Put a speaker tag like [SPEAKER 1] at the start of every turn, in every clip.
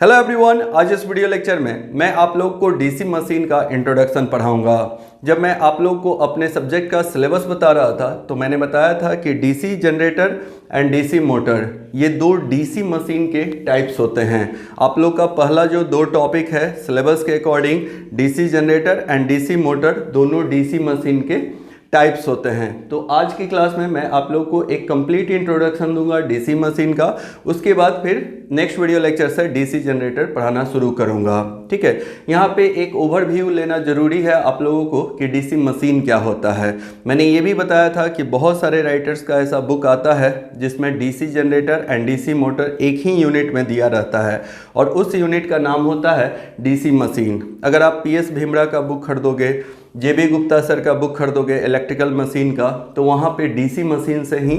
[SPEAKER 1] Hello everyone, आज इस video lecture में मैं आप लोग को डीसी मशीन का इंट्रोडक्शन पढ़ाऊंगा। जब मैं आप लोग को अपने सब्जेक्ट का सिलेबस बता रहा था तो मैंने बताया था कि DC generator and DC motor ये दो डीसी मशीन के टाइप्स होते हैं। आप लोग का पहला जो दो टॉपिक है सिलेबस के according DC generator and DC motor दोनों डीसी मशीन के टाइप्स होते हैं। तो आज की क्लास में मैं आप लोग को एक कंप्लीट इंट्रोडक्शन दूंगा डीसी मशीन का। उसके बाद फिर नेक्स्ट वीडियो लेक्चर से डीसी जनरेटर पढ़ाना शुरू करूंगा। ठीक है, यहाँ पे एक ओवरव्यू लेना जरूरी है आप लोगों को कि डीसी मशीन क्या होता है। मैंने ये भी बताया था कि बहुत सारे राइटर्स का ऐसा बुक आता है जिसमें DC generator and DC motor एक ही यूनिट में दिया रहता है और उस यूनिट का नाम होता है डीसी मशीन। अगर आप PS भीमरा का बुक खरीदोगे, JB गुप्ता सर का बुक खरीदोगे इलेक्ट्रिकल मशीन का, तो वहाँ पे डीसी मशीन से ही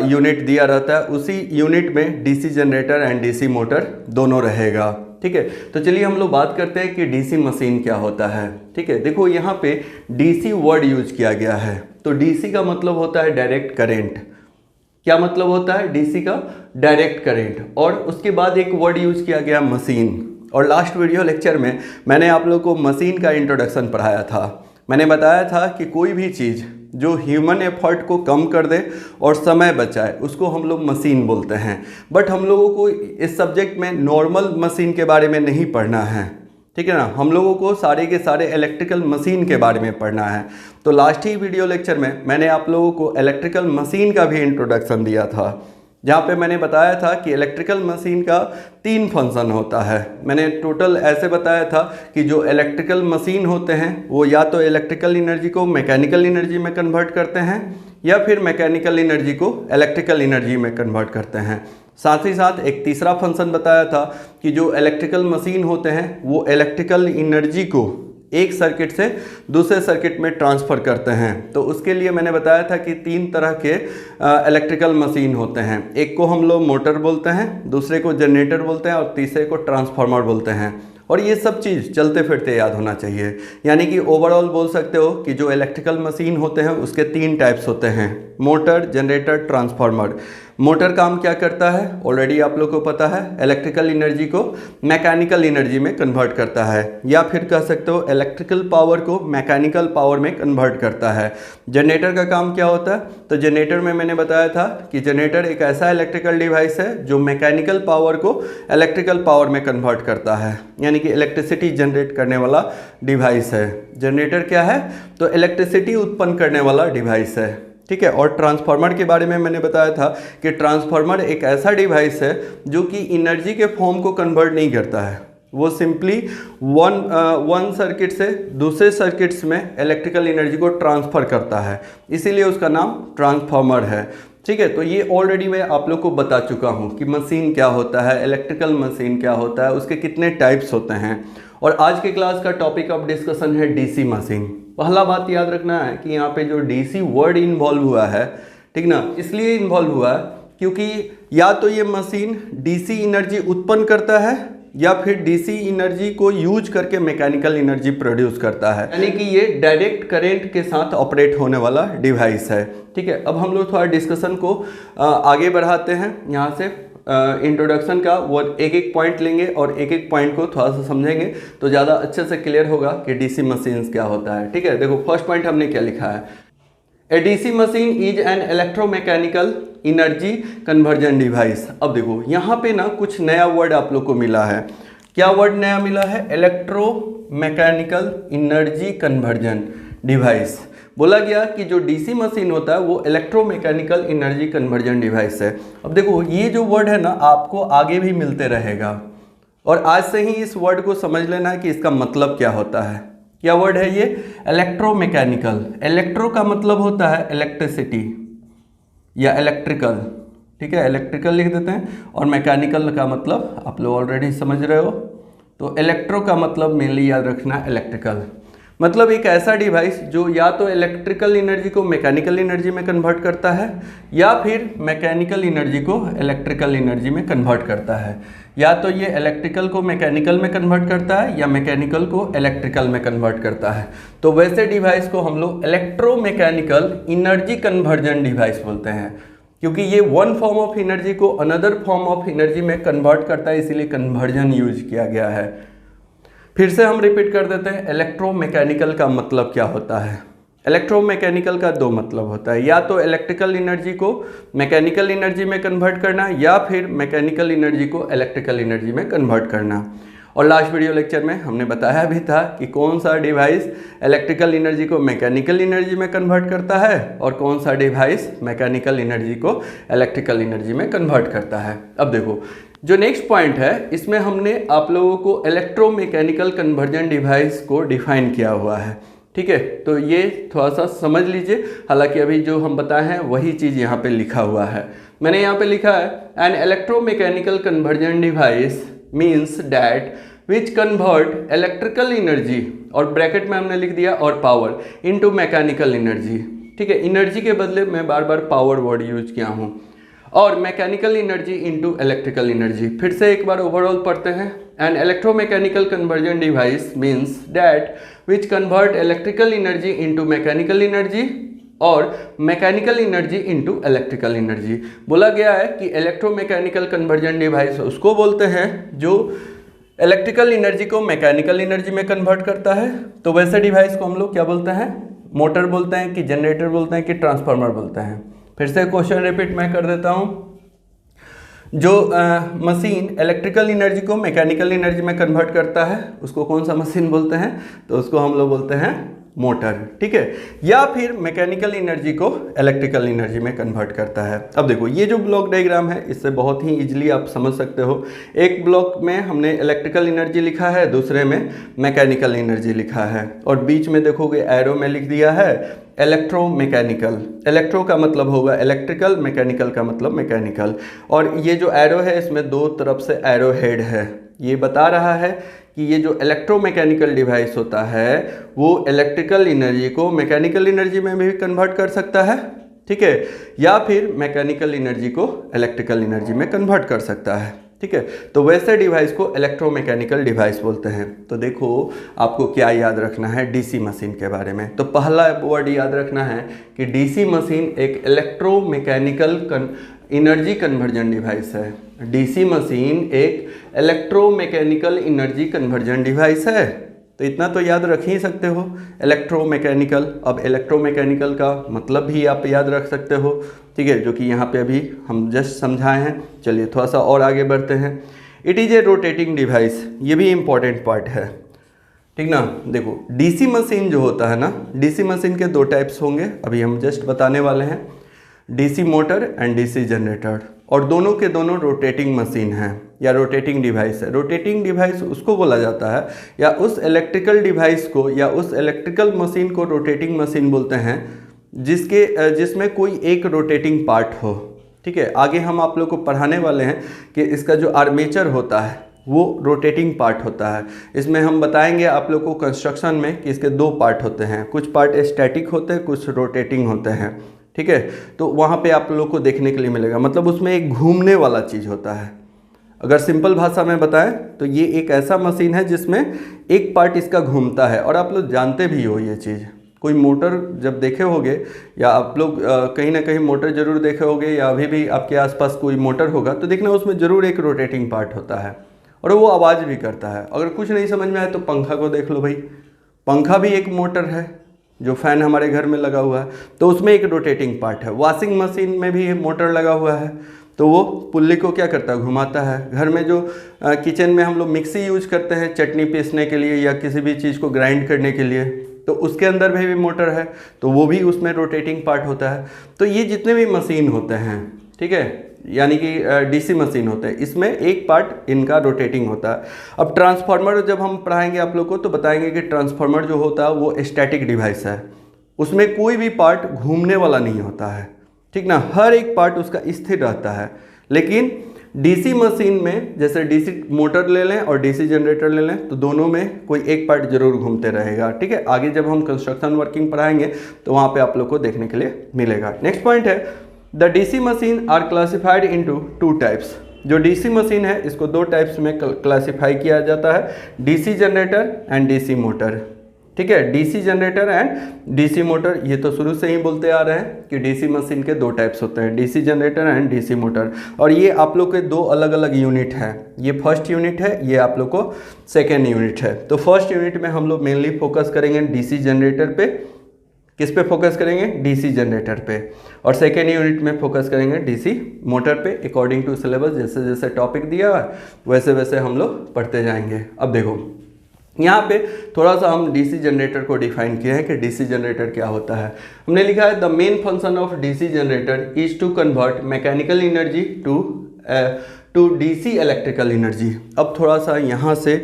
[SPEAKER 1] यूनिट दिया रहता है। उसी यूनिट में DC generator and DC motor दोनों रहेगा। ठीक है, तो चलिए हम लोग बात करते हैं कि डीसी मशीन क्या होता है। ठीक है, देखो यहाँ पे डीसी वर्ड यूज किया गया है। तो डीसी का मतलब होता है डायरेक्ट करेंट। क्या मतलब होता है डीसी का? Direct current. और उसके बाद एक वर्ड यूज किया गया मशीन। और लास्ट वीडियो लेक्चर में मैंने आप लोग को मशीन का इंट्रोडक्शन पढ़ाया था। मैंने बताया था कि कोई भी चीज़ जो ह्यूमन एफर्ट को कम कर दे और समय बचाए उसको हम लोग मशीन बोलते हैं। बट हम लोगों को इस सब्जेक्ट में नॉर्मल मशीन के बारे में नहीं पढ़ना है। ठीक है ना, हम लोगों को सारे के सारे इलेक्ट्रिकल मशीन के बारे में पढ़ना है। तो लास्ट ही वीडियो लेक्चर में मैंने आप लोगों को इलेक्ट्रिकल मशीन का भी इंट्रोडक्शन दिया था, जहाँ पे मैंने बताया था कि इलेक्ट्रिकल मशीन का 3 फंक्शन होता है। मैंने टोटल ऐसे बताया था कि जो इलेक्ट्रिकल मशीन होते हैं वो या तो इलेक्ट्रिकल एनर्जी को मैकेनिकल एनर्जी में कन्वर्ट करते हैं या फिर मैकेनिकल एनर्जी को इलेक्ट्रिकल एनर्जी में कन्वर्ट करते हैं। साथ ही साथ एक तीसरा फंक्शन बताया था कि जो इलेक्ट्रिकल मशीन होते हैं वो इलेक्ट्रिकल एनर्जी को एक सर्किट से दूसरे सर्किट में ट्रांसफ़र करते हैं। तो उसके लिए मैंने बताया था कि 3 तरह के इलेक्ट्रिकल मशीन होते हैं। एक को हम लोग मोटर बोलते हैं, दूसरे को जनरेटर बोलते हैं और तीसरे को ट्रांसफार्मर बोलते हैं। और ये सब चीज़ चलते फिरते याद होना चाहिए। यानी कि ओवरऑल बोल सकते हो कि जो इलेक्ट्रिकल मशीन होते हैं उसके 3 टाइप्स होते हैं, मोटर, जनरेटर, ट्रांसफार्मर। मोटर काम क्या करता है ऑलरेडी आप लोग को पता है, इलेक्ट्रिकल एनर्जी को मैकेनिकल एनर्जी में कन्वर्ट करता है, या फिर कह सकते हो इलेक्ट्रिकल पावर को मैकेनिकल पावर में कन्वर्ट करता है। जनरेटर का काम क्या होता है? तो जनरेटर में मैंने बताया था कि जनरेटर एक ऐसा इलेक्ट्रिकल डिवाइस है जो मैकेनिकल पावर को इलेक्ट्रिकल पावर में कन्वर्ट करता है, यानी कि इलेक्ट्रिसिटी जनरेट करने वाला डिवाइस है। जनरेटर क्या है? तो इलेक्ट्रिसिटी उत्पन्न करने वाला डिवाइस है। ठीक है, और ट्रांसफार्मर के बारे में मैंने बताया था कि ट्रांसफार्मर एक ऐसा डिवाइस है जो कि एनर्जी के फॉर्म को कन्वर्ट नहीं करता है। वो सिंपली वन सर्किट से दूसरे सर्किट्स में इलेक्ट्रिकल एनर्जी को ट्रांसफ़र करता है, इसीलिए उसका नाम ट्रांसफार्मर है। ठीक है, तो ये ऑलरेडी मैं आप लोग को बता चुका हूँ कि मशीन क्या होता है, इलेक्ट्रिकल मशीन क्या होता है, उसके कितने टाइप्स होते हैं। और आज के क्लास का टॉपिक ऑफ डिस्कशन है डीसी मशीन। पहला बात याद रखना है कि यहाँ पे जो डीसी वर्ड इन्वॉल्व हुआ है, ठीक ना, इसलिए इन्वॉल्व हुआ है क्योंकि या तो ये मशीन डीसी एनर्जी उत्पन्न करता है या फिर डीसी एनर्जी को यूज करके मैकेनिकल एनर्जी प्रोड्यूस करता है, यानी कि ये डायरेक्ट करंट के साथ ऑपरेट होने वाला डिवाइस है। ठीक है, अब हम लोग थोड़ा डिस्कशन को आगे बढ़ाते हैं। यहाँ से इंट्रोडक्शन का वो एक एक पॉइंट लेंगे और एक एक पॉइंट को थोड़ा सा समझेंगे तो ज़्यादा अच्छे से क्लियर होगा कि डीसी मशीन्स क्या होता है। ठीक है, देखो फर्स्ट पॉइंट हमने क्या लिखा है, a DC machine is an electromechanical energy conversion device. अब देखो यहाँ पे ना कुछ नया वर्ड आप लोग को मिला है। क्या वर्ड नया मिला है? Electromechanical energy conversion device. बोला गया कि जो डीसी मशीन होता है वो इलेक्ट्रोमैकेनिकल एनर्जी कन्वर्जन डिवाइस है। अब देखो ये जो वर्ड है ना आपको आगे भी मिलते रहेगा और आज से ही इस वर्ड को समझ लेना है कि इसका मतलब क्या होता है। क्या वर्ड है ये? इलेक्ट्रोमैकेनिकल। इलेक्ट्रो का मतलब होता है इलेक्ट्रिसिटी या इलेक्ट्रिकल। ठीक है, इलेक्ट्रिकल लिख देते हैं और मैकेनिकल का मतलब आप लोग ऑलरेडी समझ रहे हो। तो इलेक्ट्रो का मतलब मेनली याद रखना इलेक्ट्रिकल, मतलब एक ऐसा डिवाइस जो या तो इलेक्ट्रिकल एनर्जी को मैकेनिकल एनर्जी में कन्वर्ट करता है या फिर मैकेनिकल एनर्जी को इलेक्ट्रिकल एनर्जी में कन्वर्ट करता है। या तो ये इलेक्ट्रिकल को मैकेनिकल में कन्वर्ट करता है या मैकेनिकल को इलेक्ट्रिकल में कन्वर्ट करता है। तो वैसे डिवाइस को हम लोग इलेक्ट्रोमैकेनिकल एनर्जी कन्वर्जन डिवाइस बोलते हैं। क्योंकि ये वन फॉर्म ऑफ एनर्जी को अनदर फॉर्म ऑफ एनर्जी में कन्वर्ट करता है, इसीलिए कन्वर्जन यूज किया गया है। फिर से हम रिपीट कर देते हैं, इलेक्ट्रोमैकेनिकल का मतलब क्या होता है। इलेक्ट्रोमैकेनिकल का दो मतलब होता है, या तो इलेक्ट्रिकल एनर्जी को मैकेनिकल एनर्जी में कन्वर्ट करना, या फिर मैकेनिकल एनर्जी को इलेक्ट्रिकल एनर्जी में कन्वर्ट करना। और लास्ट वीडियो लेक्चर में हमने बताया भी था कि कौन सा डिवाइस इलेक्ट्रिकल एनर्जी को मैकेनिकल एनर्जी में कन्वर्ट करता है और कौन सा डिवाइस मैकेनिकल एनर्जी को इलेक्ट्रिकल एनर्जी में कन्वर्ट करता है। अब देखो, जो नेक्स्ट पॉइंट है इसमें हमने आप लोगों को इलेक्ट्रोमैकेनिकल कन्वर्जन डिवाइस को डिफाइन किया हुआ है। ठीक है, तो ये थोड़ा सा समझ लीजिए। हालांकि अभी जो हम बताए हैं वही चीज़ यहाँ पे लिखा हुआ है। मैंने यहाँ पे लिखा है, an electromechanical conversion device means that which convert electrical energy, और ब्रैकेट में हमने लिख दिया और पावर, इनटू मैकेनिकल एनर्जी। ठीक है, एनर्जी के बदले मैं बार बार पावर वर्ड यूज किया हूँ, और mechanical energy into electrical energy. फिर से एक बार ओवरऑल पढ़ते हैं, an electromechanical conversion device means that which convert electrical energy into mechanical energy और mechanical energy into electrical energy. बोला गया है कि इलेक्ट्रोमैकेनिकल कन्वर्जन डिवाइस उसको बोलते हैं जो इलेक्ट्रिकल एनर्जी को मैकेनिकल एनर्जी में कन्वर्ट करता है। तो वैसे डिवाइस को हम लोग क्या बोलते हैं, मोटर बोलते हैं कि जनरेटर बोलते हैं कि ट्रांसफार्मर बोलते हैं। फिर से क्वेश्चन रिपीट मैं कर देता हूँ, जो मशीन इलेक्ट्रिकल एनर्जी को मैकेनिकल एनर्जी में कन्वर्ट करता है उसको कौन सा मशीन बोलते हैं, तो उसको हम लोग बोलते हैं मोटर। ठीक है, या फिर मैकेनिकल एनर्जी को इलेक्ट्रिकल एनर्जी में कन्वर्ट करता है। अब देखो, ये जो ब्लॉक डायग्राम है इससे बहुत ही इजीली आप समझ सकते हो। एक ब्लॉक में हमने इलेक्ट्रिकल एनर्जी लिखा है, दूसरे में मैकेनिकल एनर्जी लिखा है, और बीच में देखोगे एरो में लिख दिया है इलेक्ट्रोमैकेनिकल। इलेक्ट्रो का मतलब होगा इलेक्ट्रिकल, मैकेनिकल का मतलब मैकेनिकल। और ये जो एरो है इसमें दो तरफ से एरो हेड है, ये बता रहा है कि ये जो इलेक्ट्रोमैकेनिकल डिवाइस होता है वो इलेक्ट्रिकल एनर्जी को मैकेनिकल एनर्जी में भी कन्वर्ट कर सकता है। ठीक है, या फिर मैकेनिकल एनर्जी को इलेक्ट्रिकल एनर्जी में कन्वर्ट कर सकता है। ठीक है, तो वैसे डिवाइस को इलेक्ट्रोमैकेनिकल डिवाइस बोलते हैं। तो देखो, आपको क्या याद रखना है डीसी मशीन के बारे में। तो पहला वर्ड याद रखना है कि डीसी मशीन एक इलेक्ट्रोमैकेनिकल एनर्जी कन्वर्जन डिवाइस है। डीसी मशीन एक इलेक्ट्रोमैकेनिकल एनर्जी कन्वर्जन डिवाइस है। तो इतना तो याद रख ही सकते हो, इलेक्ट्रोमैकेनिकल। अब इलेक्ट्रोमैकेनिकल का मतलब भी आप याद रख सकते हो, ठीक है, जो कि यहाँ पे अभी हम जस्ट समझाए हैं। चलिए थोड़ा सा और आगे बढ़ते हैं। It is a rotating device, ये भी इम्पॉर्टेंट पार्ट है, ठीक ना। देखो, डीसी मशीन जो होता है ना, डीसी मशीन के दो टाइप्स होंगे, अभी हम जस्ट बताने वाले हैं, DC motor and DC generator. और दोनों के दोनों रोटेटिंग मशीन हैं या रोटेटिंग डिवाइस है। रोटेटिंग डिवाइस उसको बोला जाता है, या उस इलेक्ट्रिकल डिवाइस को या उस इलेक्ट्रिकल मशीन को रोटेटिंग मशीन बोलते हैं जिसमें कोई एक रोटेटिंग पार्ट हो। ठीक है, आगे हम आप लोग को पढ़ाने वाले हैं कि इसका जो आर्मेचर होता है वो रोटेटिंग पार्ट होता है। इसमें हम बताएंगे आप लोग को कंस्ट्रक्शन में कि इसके दो पार्ट होते हैं, कुछ पार्ट स्टैटिक होते हैं, कुछ रोटेटिंग होते हैं। ठीक है, तो वहाँ पे आप लोग को देखने के लिए मिलेगा, मतलब उसमें एक घूमने वाला चीज़ होता है। अगर सिंपल भाषा में बताएं तो ये एक ऐसा मशीन है जिसमें एक पार्ट इसका घूमता है। और आप लोग जानते भी हो ये चीज़, कोई मोटर जब देखे होगे या आप लोग कहीं ना कहीं मोटर ज़रूर देखे होगे, या अभी भी आपके आसपास कोई मोटर होगा तो देखना उसमें ज़रूर एक रोटेटिंग पार्ट होता है और वो आवाज़ भी करता है। अगर कुछ नहीं समझ में आए तो पंखा को देख लो भाई, पंखा भी एक मोटर है, जो फैन हमारे घर में लगा हुआ है तो उसमें एक रोटेटिंग पार्ट है। वॉशिंग मशीन में भी मोटर लगा हुआ है, तो वो पुल्ली को क्या करता है, घुमाता है। घर में जो किचन में हम लोग मिक्सी यूज करते हैं चटनी पीसने के लिए या किसी भी चीज़ को ग्राइंड करने के लिए, तो उसके अंदर भी मोटर है, तो वो भी उसमें रोटेटिंग पार्ट होता है। तो ये जितने भी मशीन होते हैं, ठीक है, यानी कि डीसी मशीन होते हैं, इसमें एक पार्ट इनका रोटेटिंग होता है। अब ट्रांसफार्मर जब हम पढ़ाएंगे आप लोग को तो बताएंगे कि ट्रांसफार्मर जो होता है वो स्टैटिक डिवाइस है, उसमें कोई भी पार्ट घूमने वाला नहीं होता है, ठीक ना, हर एक पार्ट उसका स्थिर रहता है। लेकिन डीसी मशीन में जैसे डीसी मोटर ले लें और डीसी जनरेटर ले लें तो दोनों में कोई एक पार्ट जरूर घूमते रहेगा। ठीक है, आगे जब हम कंस्ट्रक्शन वर्किंग पढ़ाएंगे तो वहाँ पे आप लोग को देखने के लिए मिलेगा। नेक्स्ट पॉइंट है, the DC machine are classified into two types. जो डीसी मशीन है इसको दो टाइप्स में क्लासिफाई किया जाता है, DC generator and DC motor. ठीक है। DC generator and DC motor, ये तो शुरू से ही बोलते आ रहे हैं कि डीसी मशीन के दो टाइप्स होते हैं, DC generator and DC motor. और ये आप लोग के दो अलग अलग यूनिट हैं, ये फर्स्ट यूनिट है, ये आप लोग को सेकेंड यूनिट है। तो फर्स्ट यूनिट में हम लोग मेनली फोकस करेंगे डीसी जनरेटर पे। किस पे फोकस करेंगे? डीसी जनरेटर पे। और सेकेंड यूनिट में फोकस करेंगे डीसी मोटर पे, अकॉर्डिंग टू सिलेबस। जैसे जैसे टॉपिक दिया है वैसे वैसे हम लोग पढ़ते जाएंगे। अब देखो यहाँ पे थोड़ा सा हम डीसी जनरेटर को डिफाइन किए हैं कि डीसी जनरेटर क्या होता है। हमने लिखा है the main function of DC generator is to convert mechanical energy to DC electrical energy. अब थोड़ा सा यहाँ से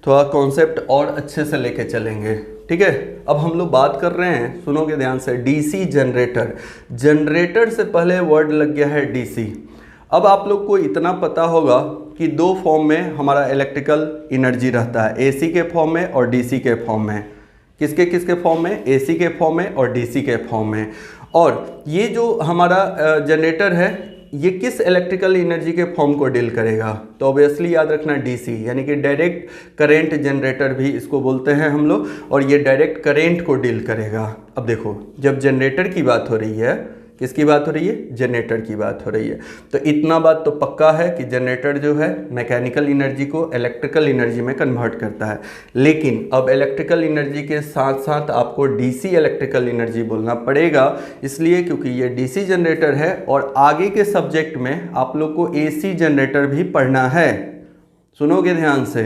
[SPEAKER 1] थोड़ा कॉन्सेप्ट और अच्छे से लेके चलेंगे, ठीक है। अब हम लोग बात कर रहे हैं, सुनोगे ध्यान से, डीसी जनरेटर। जनरेटर से पहले वर्ड लग गया है डीसी। अब आप लोग को इतना पता होगा कि दो फॉर्म में हमारा इलेक्ट्रिकल एनर्जी रहता है, एसी के फॉर्म में और डीसी के फॉर्म में। किसके किसके फॉर्म में? एसी के फॉर्म में और डीसी के फॉर्म में। और ये जो हमारा जनरेटर है ये किस इलेक्ट्रिकल एनर्जी के फॉर्म को डील करेगा? तो ऑब्वियसली याद रखना डीसी, यानी कि डायरेक्ट करेंट जनरेटर भी इसको बोलते हैं हम लोग, और ये डायरेक्ट करेंट को डील करेगा। अब देखो जब जनरेटर की बात हो रही है, किसकी बात हो रही है? जनरेटर की बात हो रही है। तो इतना बात तो पक्का है कि जनरेटर जो है मैकेनिकल एनर्जी को इलेक्ट्रिकल एनर्जी में कन्वर्ट करता है। लेकिन अब इलेक्ट्रिकल एनर्जी के साथ साथ आपको डीसी इलेक्ट्रिकल एनर्जी बोलना पड़ेगा, इसलिए क्योंकि ये डीसी जनरेटर है। और आगे के सब्जेक्ट में आप लोग को एसी जनरेटर भी पढ़ना है। सुनोगे ध्यान से,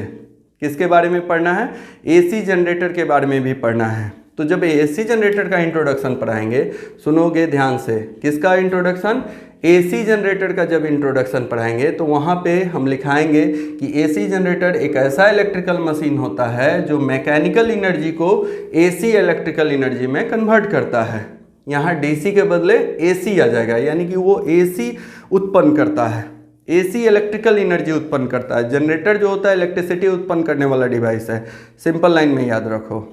[SPEAKER 1] किसके बारे में पढ़ना है? एसी जनरेटर के बारे में भी पढ़ना है। तो जब एसी जनरेटर का इंट्रोडक्शन पढ़ाएंगे, सुनोगे ध्यान से, किसका इंट्रोडक्शन? एसी जनरेटर का जब इंट्रोडक्शन पढ़ाएंगे तो वहाँ पे हम लिखाएंगे कि एसी जनरेटर एक ऐसा इलेक्ट्रिकल मशीन होता है जो मैकेनिकल एनर्जी को एसी इलेक्ट्रिकल एनर्जी में कन्वर्ट करता है। यहाँ डीसी के बदले एसी आ जाएगा, यानी कि वो एसी उत्पन्न करता है, एसी इलेक्ट्रिकल एनर्जी उत्पन्न करता है। जनरेटर जो होता है इलेक्ट्रिसिटी उत्पन्न करने वाला डिवाइस है। सिंपल लाइन में याद रखो,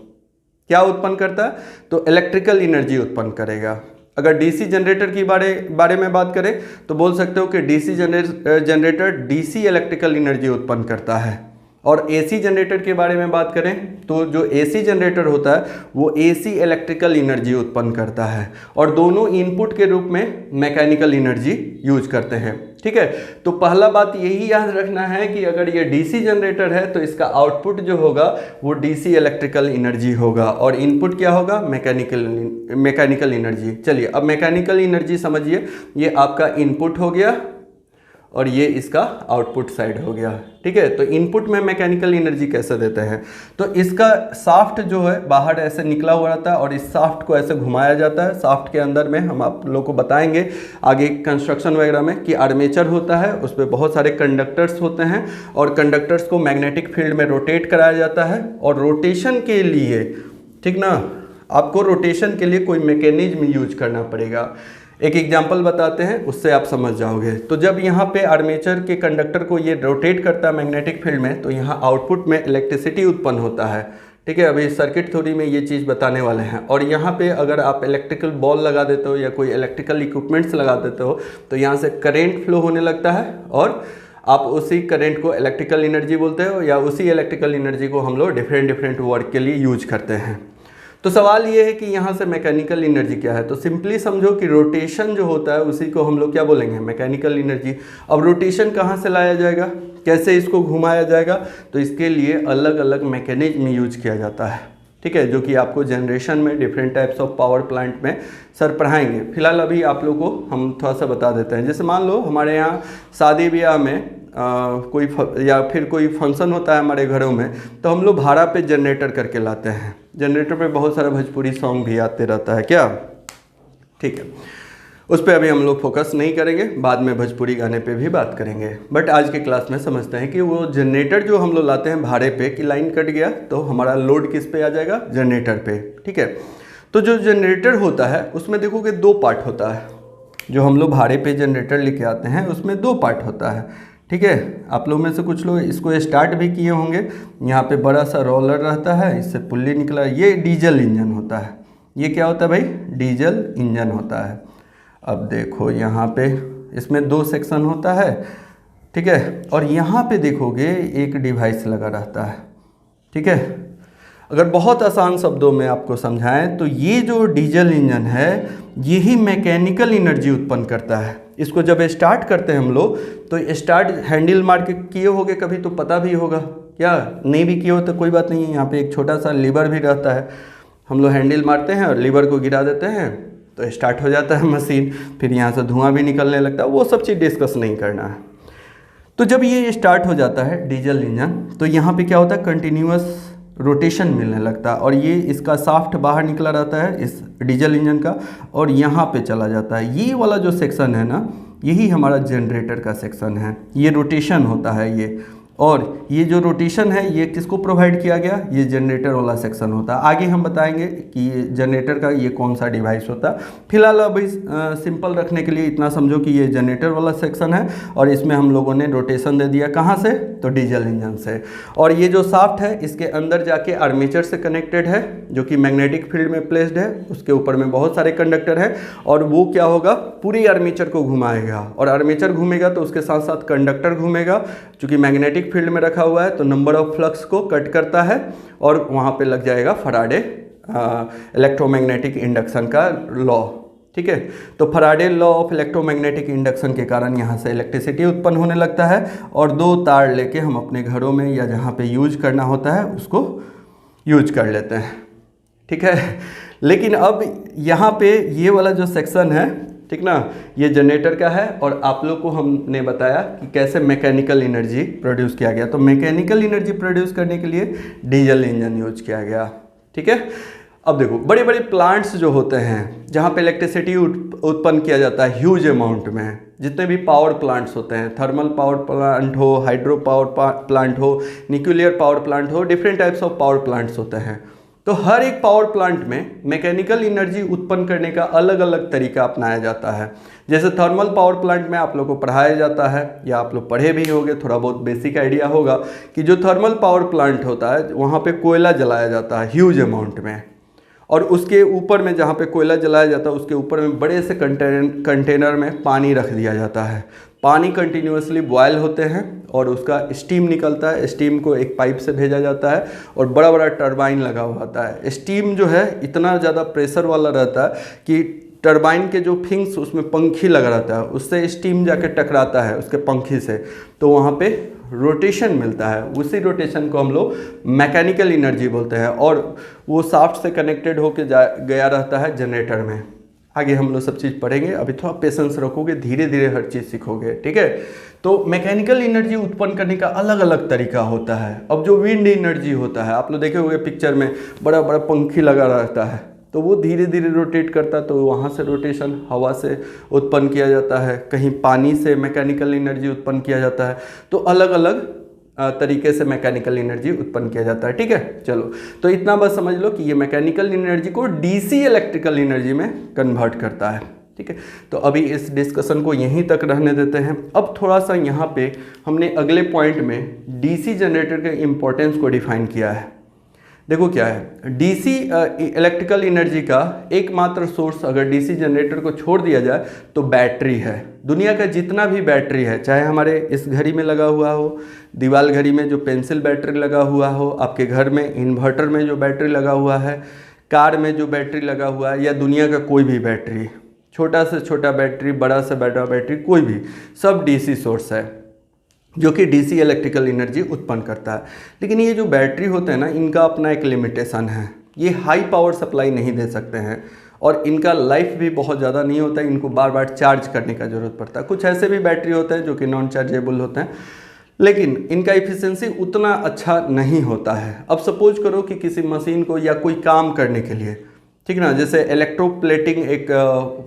[SPEAKER 1] क्या उत्पन्न करता है? तो इलेक्ट्रिकल एनर्जी उत्पन्न करेगा। अगर डीसी जनरेटर की बारे में बात करें तो बोल सकते हो कि DC generator DC electrical energy उत्पन्न करता है। और एसी जनरेटर के बारे में बात करें तो जो एसी जनरेटर होता है वो एसी इलेक्ट्रिकल एनर्जी उत्पन्न करता है, और दोनों इनपुट के रूप में मैकेनिकल एनर्जी यूज करते हैं, ठीक है। तो पहला बात यही याद रखना है कि अगर ये डीसी जनरेटर है तो इसका आउटपुट जो होगा वो डीसी इलेक्ट्रिकल एनर्जी होगा, और इनपुट क्या होगा? Mechanical energy. चलिए अब मैकेनिकल एनर्जी समझिए, ये आपका इनपुट हो गया और ये इसका आउटपुट साइड हो गया, ठीक है। तो इनपुट में मैकेनिकल एनर्जी कैसे देते हैं? तो इसका शाफ्ट जो है बाहर ऐसे निकला हुआ रहता है और इस शाफ्ट को ऐसे घुमाया जाता है। शाफ्ट के अंदर में हम आप लोगों को बताएंगे आगे कंस्ट्रक्शन वगैरह में कि आर्मेचर होता है, उस पर बहुत सारे कंडक्टर्स होते हैं और कंडक्टर्स को मैग्नेटिक फील्ड में रोटेट कराया जाता है। और रोटेशन के लिए, ठीक ना, आपको रोटेशन के लिए कोई मैकेनिज्म यूज करना पड़ेगा। एक एग्जाम्पल बताते हैं, उससे आप समझ जाओगे। तो जब यहाँ पे आर्मेचर के कंडक्टर को ये रोटेट करता है मैग्नेटिक फील्ड में, तो यहाँ आउटपुट में इलेक्ट्रिसिटी उत्पन्न होता है, ठीक है। अभी सर्किट थ्योरी में ये चीज़ बताने वाले हैं। और यहाँ पे अगर आप इलेक्ट्रिकल बॉल लगा देते हो या कोई इलेक्ट्रिकल इक्विपमेंट्स लगा देते हो तो यहाँ से करेंट फ्लो होने लगता है, और आप उसी करंट को इलेक्ट्रिकल एनर्जी बोलते हो, या उसी इलेक्ट्रिकल एनर्जी को हम लोग डिफरेंट वर्क के लिए यूज करते हैं। तो सवाल ये है कि यहाँ से मैकेनिकल एनर्जी क्या है? तो सिंपली समझो कि रोटेशन जो होता है उसी को हम लोग क्या बोलेंगे? Mechanical energy. अब रोटेशन कहाँ से लाया जाएगा, कैसे इसको घुमाया जाएगा? तो इसके लिए अलग अलग मैकेनिज्म यूज किया जाता है, ठीक है, जो कि आपको जनरेशन में different types of power plant में सर पढ़ाएंगे। फिलहाल अभी आप लोग को हम थोड़ा सा बता देते हैं। जैसे मान लो हमारे यहाँ शादी ब्याह में या फिर कोई फंक्शन होता है हमारे घरों में, तो हम लोग भाड़ा पे जनरेटर करके लाते हैं। जनरेटर पे बहुत सारा भोजपुरी सॉन्ग भी आते रहता है क्या, ठीक है। उस पर अभी हम लोग फोकस नहीं करेंगे, बाद में भोजपुरी गाने पे भी बात करेंगे। बट आज के क्लास में समझते हैं कि वो जनरेटर जो हम लोग लाते हैं भाड़े पे, कि लाइन कट गया तो हमारा लोड किस पे आ जाएगा? जनरेटर पे, ठीक है। तो जो जनरेटर होता है उसमें देखोगे दो पार्ट होता है। जो हम लोग भाड़े पे जनरेटर लेके आते हैं उसमें दो पार्ट होता है, ठीक है। आप लोग में से कुछ लोग इसको स्टार्ट भी किए होंगे। यहाँ पे बड़ा सा रोलर रहता है, इससे पुल्ली निकला, ये डीजल इंजन होता है। ये क्या होता है भाई? डीजल इंजन होता है। अब देखो यहाँ पे इसमें दो सेक्शन होता है, ठीक है। और यहाँ पे देखोगे एक डिवाइस लगा रहता है, ठीक है। अगर बहुत आसान शब्दों में आपको समझाएं तो ये जो डीजल इंजन है यही मैकेनिकल एनर्जी उत्पन्न करता है। इसको जब स्टार्ट करते हैं हम लोग तो स्टार्ट हैंडल मार के किए होगे कभी, तो पता भी होगा, क्या नहीं भी किए हो तो कोई बात नहीं है, यहाँ पे एक छोटा सा लीवर भी रहता है, हम लोग हैंडल मारते हैं और लीवर को गिरा देते हैं तो स्टार्ट हो जाता है मशीन, फिर यहाँ से धुआं भी निकलने लगता है, वो सब चीज़ डिस्कस नहीं करना है। तो जब ये स्टार्ट हो जाता है डीजल इंजन तो यहाँ पे क्या होता है, कंटिन्यूअस रोटेशन मिलने लगता है और ये इसका शाफ्ट बाहर निकला रहता है इस डीजल इंजन का और यहाँ पे चला जाता है। ये वाला जो सेक्शन है ना, यही हमारा जनरेटर का सेक्शन है, ये रोटेशन होता है ये, और ये जो रोटेशन है ये किसको प्रोवाइड किया गया, ये जनरेटर वाला सेक्शन होता है। आगे हम बताएंगे कि ये जनरेटर का ये कौन सा डिवाइस होता है। फिलहाल अभी सिंपल रखने के लिए इतना समझो कि ये जनरेटर वाला सेक्शन है और इसमें हम लोगों ने रोटेशन दे दिया, कहाँ से, तो डीजल इंजन से। और ये जो शाफ्ट है इसके अंदर जाके आर्मेचर से कनेक्टेड है जो कि मैग्नेटिक फील्ड में प्लेस्ड है, उसके ऊपर में बहुत सारे कंडक्टर हैं और वो क्या होगा, पूरी आर्मेचर को घुमाएगा और आर्मेचर घूमेगा तो उसके साथ साथ कंडक्टर घूमेगा, चूँकि मैग्नेटिक फील्ड में रखा हुआ है तो नंबर ऑफ फ्लक्स को कट करता है और वहाँ पे लग जाएगा फराडे इलेक्ट्रोमैग्नेटिक इंडक्शन का लॉ। ठीक है, तो Faraday law of electromagnetic induction के कारण यहाँ से इलेक्ट्रिसिटी उत्पन्न होने लगता है और दो तार लेके हम अपने घरों में या जहाँ पे यूज करना होता है उसको यूज कर लेते हैं। ठीक है, लेकिन अब यहाँ पे ये वाला जो सेक्शन है, ठीक ना, ये जनरेटर का है और आप लोग को हमने बताया कि कैसे मैकेनिकल एनर्जी प्रोड्यूस किया गया। तो मैकेनिकल एनर्जी प्रोड्यूस करने के लिए डीजल इंजन यूज किया गया। ठीक है, अब देखो बड़े बड़े प्लांट्स जो होते हैं जहाँ पे इलेक्ट्रिसिटी उत्पन्न किया जाता है ह्यूज अमाउंट में, जितने भी पावर प्लांट्स होते हैं, थर्मल पावर प्लांट हो, हाइड्रो पावर प्लांट हो, न्यूक्लियर पावर प्लांट हो, different types of power plants होते हैं। तो हर एक पावर प्लांट में मैकेनिकल एनर्जी उत्पन्न करने का अलग अलग तरीका अपनाया जाता है। जैसे थर्मल पावर प्लांट में आप लोग को पढ़ाया जाता है या आप लोग पढ़े भी होंगे, थोड़ा बहुत बेसिक आइडिया होगा कि जो थर्मल पावर प्लांट होता है वहाँ पे कोयला जलाया जाता है ह्यूज अमाउंट में और उसके ऊपर में जहाँ पे कोयला जलाया जाता है उसके ऊपर में बड़े से कंटेनर में पानी रख दिया जाता है। पानी कंटिन्यूसली बॉयल होते हैं और उसका स्टीम निकलता है, स्टीम को एक पाइप से भेजा जाता है और बड़ा बड़ा टरबाइन लगा हुआ होता है। स्टीम जो है इतना ज़्यादा प्रेशर वाला रहता है कि टरबाइन के जो फिंग्स उसमें पंखी लगा रहता है, उससे स्टीम जाके टकराता है उसके पंखी से, तो वहाँ पे रोटेशन मिलता है। उसी रोटेशन को हम लोग मैकेनिकल एनर्जी बोलते हैं और वो शाफ्ट से कनेक्टेड होके गया रहता है जनरेटर में। आगे हम लोग सब चीज़ पढ़ेंगे, अभी थोड़ा पेशेंस रखोगे, धीरे धीरे हर चीज़ सीखोगे। ठीक है, तो मैकेनिकल एनर्जी उत्पन्न करने का अलग अलग तरीका होता है। अब जो विंड एनर्जी होता है, आप लोग देखे होंगे पिक्चर में बड़ा बड़ा पंखी लगा रहता है, तो वो धीरे धीरे रोटेट करता है, तो वहाँ से रोटेशन हवा से उत्पन्न किया जाता है, कहीं पानी से मैकेनिकल एनर्जी उत्पन्न किया जाता है। तो अलग अलग तरीके से मैकेनिकल एनर्जी उत्पन्न किया जाता है। ठीक है, चलो तो इतना बस समझ लो कि ये मैकेनिकल एनर्जी को डीसी इलेक्ट्रिकल एनर्जी में कन्वर्ट करता है। ठीक है, तो अभी इस डिस्कशन को यहीं तक रहने देते हैं। अब थोड़ा सा यहाँ पे हमने अगले पॉइंट में डीसी जनरेटर के इम्पोर्टेंस को डिफाइन किया है। देखो क्या है, डीसी इलेक्ट्रिकल एनर्जी का एकमात्र सोर्स अगर डीसी जनरेटर को छोड़ दिया जाए तो बैटरी है। दुनिया का जितना भी बैटरी है, चाहे हमारे इस घड़ी में लगा हुआ हो, दीवार घड़ी में जो पेंसिल बैटरी लगा हुआ हो, आपके घर में इन्वर्टर में जो बैटरी लगा हुआ है, कार में जो बैटरी लगा हुआ है, या दुनिया का कोई भी बैटरी, छोटा से छोटा बैटरी, बड़ा से बड़ा बैटरी, कोई भी, सब डीसी सोर्स है जो कि डीसी इलेक्ट्रिकल एनर्जी उत्पन्न करता है। लेकिन ये जो बैटरी होते हैं ना, इनका अपना एक लिमिटेशन है। ये हाई पावर सप्लाई नहीं दे सकते हैं और इनका लाइफ भी बहुत ज़्यादा नहीं होता है, इनको बार बार चार्ज करने का ज़रूरत पड़ता है। कुछ ऐसे भी बैटरी होते हैं जो कि नॉन चार्जेबल होते हैं, लेकिन इनका इफिशिएंसी उतना अच्छा नहीं होता है। अब सपोज करो कि किसी मशीन को या कोई काम करने के लिए, ठीक ना, जैसे इलेक्ट्रोप्लेटिंग एक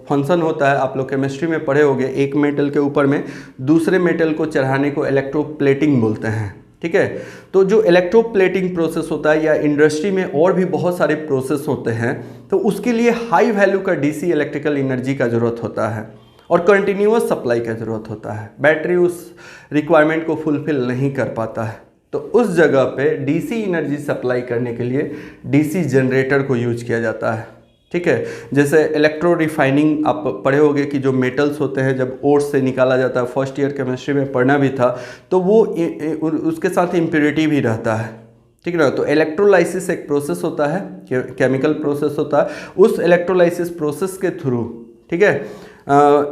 [SPEAKER 1] फंक्शन होता है, आप लोग केमिस्ट्री में पढ़े होंगे, एक मेटल के ऊपर में दूसरे मेटल को चढ़ाने को इलेक्ट्रोप्लेटिंग बोलते हैं। ठीक है, तो जो इलेक्ट्रोप्लेटिंग प्रोसेस होता है या इंडस्ट्री में और भी बहुत सारे प्रोसेस होते हैं, तो उसके लिए हाई वैल्यू का डीसी इलेक्ट्रिकल एनर्जी का ज़रूरत होता है और कंटिन्यूअस सप्लाई का ज़रूरत होता है। बैटरी उस रिक्वायरमेंट को फुलफिल नहीं कर पाता है, तो उस जगह पे डीसी एनर्जी सप्लाई करने के लिए डीसी जनरेटर को यूज किया जाता है। ठीक है, जैसे इलेक्ट्रो रिफाइनिंग आप पढ़े होंगे कि जो मेटल्स होते हैं जब ओर से निकाला जाता है, फर्स्ट ईयर केमिस्ट्री में पढ़ना भी था, तो वो उसके साथ इम्प्योरिटी भी रहता है। ठीक है ना। तो इलेक्ट्रोलाइसिस एक प्रोसेस होता है, केमिकल प्रोसेस होता है, उस इलेक्ट्रोलाइसिस प्रोसेस के थ्रू, ठीक है,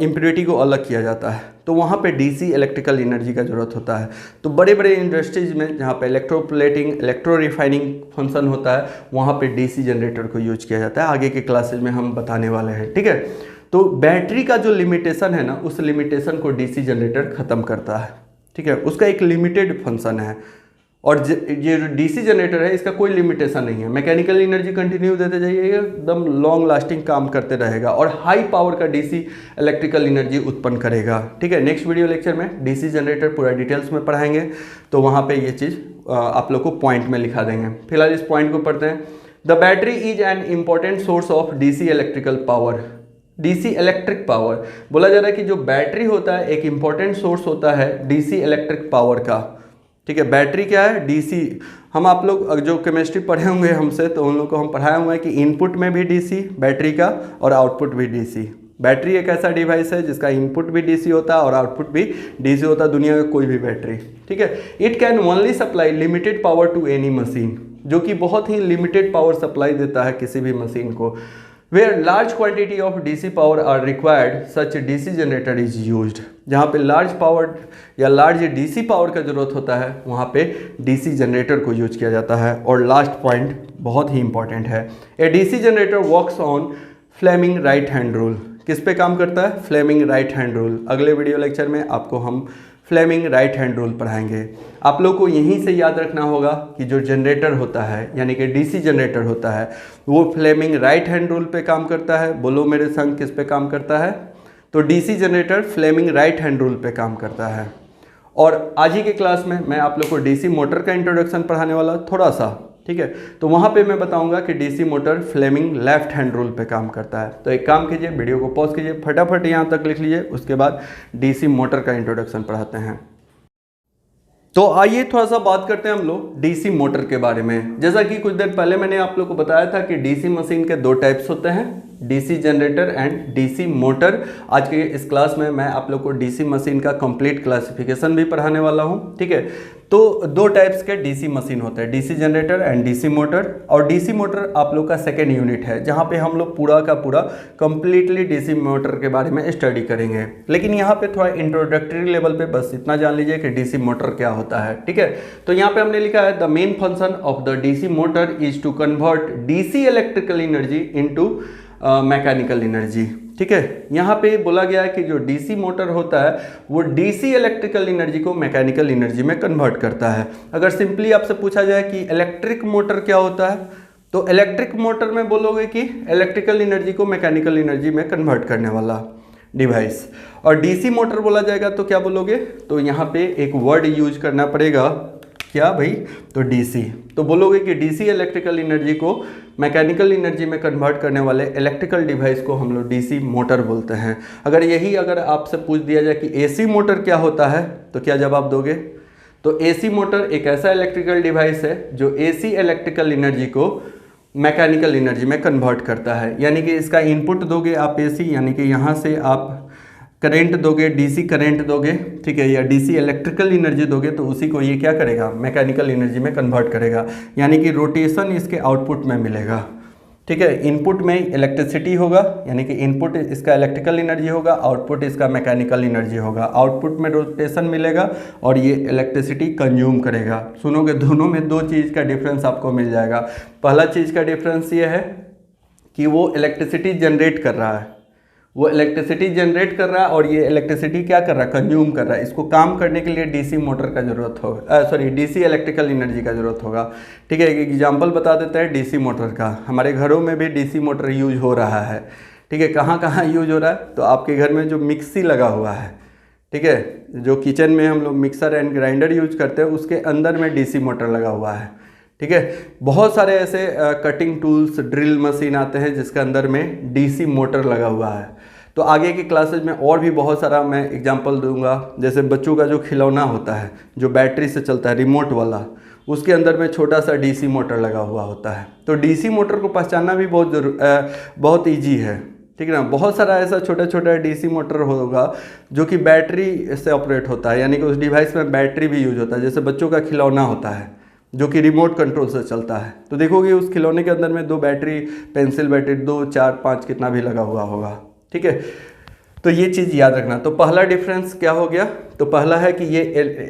[SPEAKER 1] इम्प्योरिटी को अलग किया जाता है। तो वहाँ पे डीसी इलेक्ट्रिकल एनर्जी का ज़रूरत होता है। तो बड़े बड़े इंडस्ट्रीज में जहाँ पे इलेक्ट्रोप्लेटिंग, इलेक्ट्रो रिफाइनिंग फंक्शन होता है, वहाँ पे डीसी जनरेटर को यूज किया जाता है। आगे के क्लासेज में हम बताने वाले हैं, ठीक है। तो बैटरी का जो लिमिटेशन है ना, उस लिमिटेशन को डीसी जनरेटर ख़त्म करता है, ठीक है। उसका एक लिमिटेड फंक्शन है, और ये जो डीसी जनरेटर है इसका कोई लिमिटेशन नहीं है। मैकेनिकल एनर्जी कंटिन्यू देते जाइएगा, एकदम लॉन्ग लास्टिंग काम करते रहेगा और हाई पावर का डीसी इलेक्ट्रिकल एनर्जी उत्पन्न करेगा, ठीक है। नेक्स्ट वीडियो लेक्चर में डीसी जनरेटर पूरा डिटेल्स में पढ़ाएंगे, तो वहाँ पे ये चीज़ आप लोग को पॉइंट में लिखा देंगे। फिलहाल इस पॉइंट को पढ़ते हैं। The battery is an important source of DC electrical power. DC electric power बोला जा रहा है कि जो बैटरी होता है एक इम्पॉर्टेंट सोर्स होता है डीसी इलेक्ट्रिक पावर का, ठीक है। बैटरी क्या है? डीसी। हम आप लोग जो केमिस्ट्री पढ़े होंगे हमसे, तो उन लोग को हम पढ़ाया हुआ है कि इनपुट में भी डीसी बैटरी का और आउटपुट भी डीसी। बैटरी एक ऐसा डिवाइस है जिसका इनपुट भी डीसी होता है और आउटपुट भी डीसी होता है, दुनिया का कोई भी बैटरी, ठीक है। It can only supply limited power to any machine, जो कि बहुत ही लिमिटेड पावर सप्लाई देता है किसी भी मशीन को। Where large quantity of DC power are required, such a DC generator is used। जहाँ पे लार्ज पावर या लार्ज DC पावर का जरूरत होता है, वहाँ पे DC जनरेटर को यूज किया जाता है। और लास्ट पॉइंट बहुत ही इंपॉर्टेंट है, a DC generator works on Fleming right hand rule. किस पे काम करता है? Fleming right hand rule. अगले वीडियो लेक्चर में आपको हम फ्लेमिंग राइट हैंड रूल पढ़ाएंगे। आप लोग को यहीं से याद रखना होगा कि जो जनरेटर होता है यानी कि डीसी जनरेटर होता है, वो फ्लेमिंग राइट हैंड रूल पे काम करता है। बोलो मेरे संग, किस पे काम करता है? तो DC generator Fleming right hand rule पे काम करता है। और आज ही के क्लास में मैं आप लोग को डीसी मोटर का इंट्रोडक्शन पढ़ाने वाला थोड़ा सा, ठीक है। तो वहाँ पे मैं बताऊंगा कि DC motor Fleming left hand rule पे काम करता है। तो एक काम कीजिए, वीडियो को पॉज कीजिए, फटाफट यहाँ तक लिख लीजिए, उसके बाद डीसी मोटर का इंट्रोडक्शन पढ़ाते हैं। तो आइए थोड़ा सा बात करते हैं हम लोग डीसी मोटर के बारे में। जैसा कि कुछ देर पहले मैंने आप लोग को बताया था कि डीसी मशीन के दो टाइप्स होते हैं, DC generator and DC motor. आज के इस क्लास में मैं आप लोग को डीसी मशीन का कंप्लीट क्लासिफिकेशन भी पढ़ाने वाला हूं, ठीक है। तो दो टाइप्स के डीसी मशीन होते हैं, DC generator and DC motor. और डीसी मोटर आप लोग का सेकेंड यूनिट है, जहां पे हम लोग पूरा का पूरा कंप्लीटली डीसी मोटर के बारे में स्टडी करेंगे। लेकिन यहाँ पे थोड़ा इंट्रोडक्टरी लेवल पे बस इतना जान लीजिए कि डीसी मोटर क्या होता है, ठीक है। तो यहाँ पे हमने लिखा है the main function of the DC motor is to convert DC electrical energy into mechanical energy, ठीक है। यहाँ पे बोला गया है कि जो डीसी मोटर होता है वो डीसी इलेक्ट्रिकल एनर्जी को मैकेनिकल एनर्जी में कन्वर्ट करता है। अगर सिंपली आपसे पूछा जाए कि इलेक्ट्रिक मोटर क्या होता है, तो इलेक्ट्रिक मोटर में बोलोगे कि इलेक्ट्रिकल एनर्जी को मैकेनिकल एनर्जी में कन्वर्ट करने वाला डिवाइस। और डीसी मोटर बोला जाएगा तो क्या बोलोगे? तो यहाँ पे एक वर्ड यूज करना पड़ेगा, क्या भाई? तो डीसी। तो बोलोगे कि डीसी इलेक्ट्रिकल एनर्जी को मैकेनिकल एनर्जी में कन्वर्ट करने वाले इलेक्ट्रिकल डिवाइस को हम लोग डीसी मोटर बोलते हैं। अगर आपसे पूछ दिया जाए कि एसी मोटर क्या होता है, तो क्या जवाब दोगे? तो एसी मोटर एक ऐसा इलेक्ट्रिकल डिवाइस है जो एसी इलेक्ट्रिकल एनर्जी को मैकेनिकल एनर्जी में कन्वर्ट करता है। यानी कि इसका इनपुट दोगे आप एसी, यानी कि यहाँ से आप करंट दोगे, डीसी करंट दोगे, ठीक है, या डीसी इलेक्ट्रिकल एनर्जी दोगे, तो उसी को ये क्या करेगा? मैकेनिकल एनर्जी में कन्वर्ट करेगा। यानी कि रोटेशन इसके आउटपुट में मिलेगा, ठीक है। इनपुट में इलेक्ट्रिसिटी होगा, यानी कि इनपुट इसका इलेक्ट्रिकल एनर्जी होगा, आउटपुट इसका मैकेनिकल एनर्जी होगा। आउटपुट में रोटेशन मिलेगा और ये इलेक्ट्रिसिटी कंज्यूम करेगा। सुनोगे, दोनों में दो चीज़ का डिफरेंस आपको मिल जाएगा। पहला चीज़ का डिफरेंस ये है कि वो इलेक्ट्रिसिटी जनरेट कर रहा है, वो इलेक्ट्रिसिटी जनरेट कर रहा है और ये इलेक्ट्रिसिटी क्या कर रहा है? कंज्यूम कर रहा है। इसको काम करने के लिए डीसी मोटर का जरूरत होगा, डीसी इलेक्ट्रिकल एनर्जी का जरूरत होगा, ठीक है। एक एग्जांपल बता देते हैं डीसी मोटर का। हमारे घरों में भी डीसी मोटर यूज हो रहा है, ठीक है। कहाँ कहाँ यूज हो रहा है? तो आपके घर में जो मिक्सी लगा हुआ है, ठीक है, जो किचन में हम लोग मिक्सर एंड ग्राइंडर यूज करते हैं, उसके अंदर में डीसी मोटर लगा हुआ है, ठीक है। बहुत सारे ऐसे कटिंग टूल्स, ड्रिल मशीन आते हैं जिसके अंदर में डीसी मोटर लगा हुआ है। तो आगे की क्लासेज में और भी बहुत सारा मैं एग्जांपल दूंगा। जैसे बच्चों का जो खिलौना होता है जो बैटरी से चलता है, रिमोट वाला, उसके अंदर में छोटा सा डीसी मोटर लगा हुआ होता है। तो डीसी मोटर को पहचानना भी बहुत ईजी है, ठीक है ना। बहुत सारा ऐसा छोटा छोटा डीसी मोटर होगा जो कि बैटरी से ऑपरेट होता है, यानी कि उस डिवाइस में बैटरी भी यूज होता है। जैसे बच्चों का खिलौना होता है, जो कि रिमोट कंट्रोल से चलता है। तो देखोगे उस खिलौने के अंदर में 2 बैटरी, पेंसिल बैटरी 2, 4, 5 कितना भी लगा हुआ होगा। ठीक है, तो ये चीज़ याद रखना। तो पहला डिफरेंस क्या हो गया? तो पहला है कि ये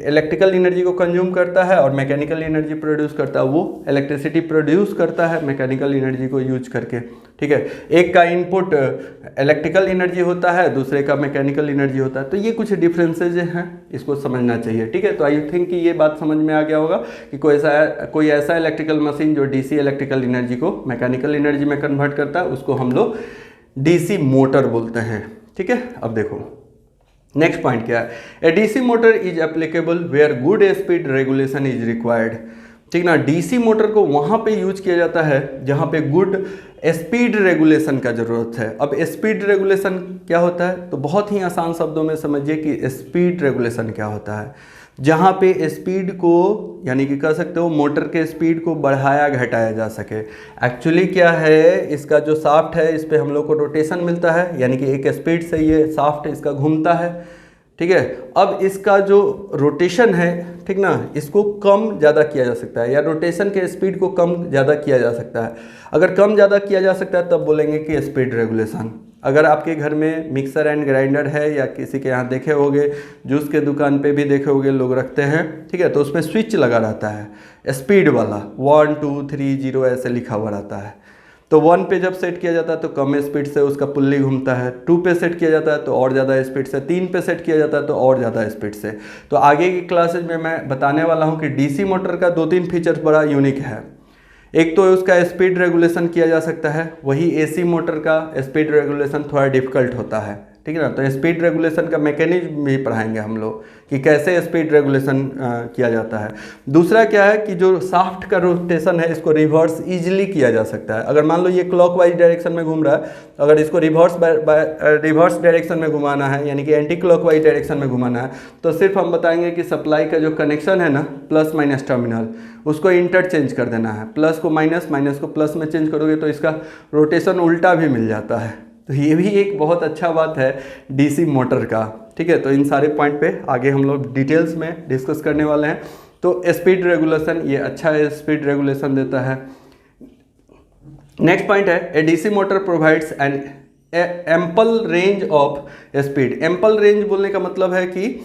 [SPEAKER 1] इलेक्ट्रिकल एनर्जी को कंज्यूम करता है और मैकेनिकल एनर्जी प्रोड्यूस करता है। वो इलेक्ट्रिसिटी प्रोड्यूस करता है मैकेनिकल एनर्जी को यूज करके। ठीक है, एक का इनपुट इलेक्ट्रिकल एनर्जी होता है, दूसरे का मैकेनिकल एनर्जी होता है। तो ये कुछ डिफरेंसेज हैं, इसको समझना चाहिए। ठीक है, तो आई थिंक कि ये बात समझ में आ गया होगा कि कोई ऐसा इलेक्ट्रिकल मशीन जो डीसी इलेक्ट्रिकल एनर्जी को मैकेनिकल एनर्जी में कन्वर्ट करता है, उसको हम लोग डीसी मोटर बोलते हैं। ठीक है, अब देखो नेक्स्ट पॉइंट क्या है। A DC motor is applicable where good speed regulation is required. ठीक ना, डीसी मोटर को वहां पे यूज किया जाता है जहां पे गुड स्पीड रेगुलेशन का जरूरत है। अब स्पीड रेगुलेशन क्या होता है? तो बहुत ही आसान शब्दों में समझिए कि स्पीड रेगुलेशन क्या होता है। जहाँ पे स्पीड को यानी कि कह सकते हो मोटर के स्पीड को बढ़ाया घटाया जा सके। एक्चुअली क्या है, इसका जो शाफ्ट है इस पे हम लोग को रोटेशन मिलता है, यानी कि एक स्पीड से ये शाफ्ट इसका घूमता है। ठीक है, अब इसका जो रोटेशन है, ठीक ना, इसको कम ज़्यादा किया जा सकता है या रोटेशन के स्पीड को कम ज़्यादा किया जा सकता है। अगर कम ज़्यादा किया जा सकता है तब बोलेंगे कि स्पीड रेगुलेशन। अगर आपके घर में मिक्सर एंड ग्राइंडर है या किसी के यहाँ देखे होंगे, जूस के दुकान पे भी देखे होंगे लोग रखते हैं। ठीक है, तो उसमें स्विच लगा रहता है स्पीड वाला, 1 2 3 0 ऐसे लिखा हुआ रहता है। तो 1 पे जब सेट किया जाता है तो कम स्पीड से उसका पुल्ली घूमता है, 2 पे सेट किया जाता है तो और ज़्यादा स्पीड से, 3 पे सेट किया जाता है तो और ज़्यादा स्पीड से। तो आगे की क्लासेज में मैं बताने वाला हूँ कि डीसी मोटर का 2-3 फीचर्स बड़ा यूनिक है। एक तो उसका स्पीड रेगुलेशन किया जा सकता है, वही एसी मोटर का स्पीड रेगुलेशन थोड़ा डिफिकल्ट होता है। ठीक है ना, तो स्पीड रेगुलेशन का मैकेनिज्म भी पढ़ाएंगे हम लोग कि कैसे स्पीड रेगुलेशन किया जाता है। दूसरा क्या है कि जो शाफ्ट का रोटेशन है इसको रिवर्स इजीली किया जा सकता है। अगर मान लो ये क्लॉकवाइज डायरेक्शन में घूम रहा है, तो अगर इसको रिवर्स डायरेक्शन में घुमाना है यानी कि एंटी क्लॉकवाइज डायरेक्शन में घुमाना है, तो सिर्फ हम बताएंगे कि सप्लाई का जो कनेक्शन है ना, प्लस माइनस टर्मिनल, उसको इंटरचेंज कर देना है। प्लस को माइनस, माइनस को प्लस में चेंज करोगे तो इसका रोटेशन उल्टा भी मिल जाता है। तो ये भी एक बहुत अच्छा बात है डीसी मोटर का। ठीक है, तो इन सारे पॉइंट पे आगे हम लोग डिटेल्स में डिस्कस करने वाले हैं। तो स्पीड रेगुलेशन ये अच्छा है, स्पीड रेगुलेशन देता है। नेक्स्ट पॉइंट है a DC motor provides an ample range of speed. Ample range बोलने का मतलब है कि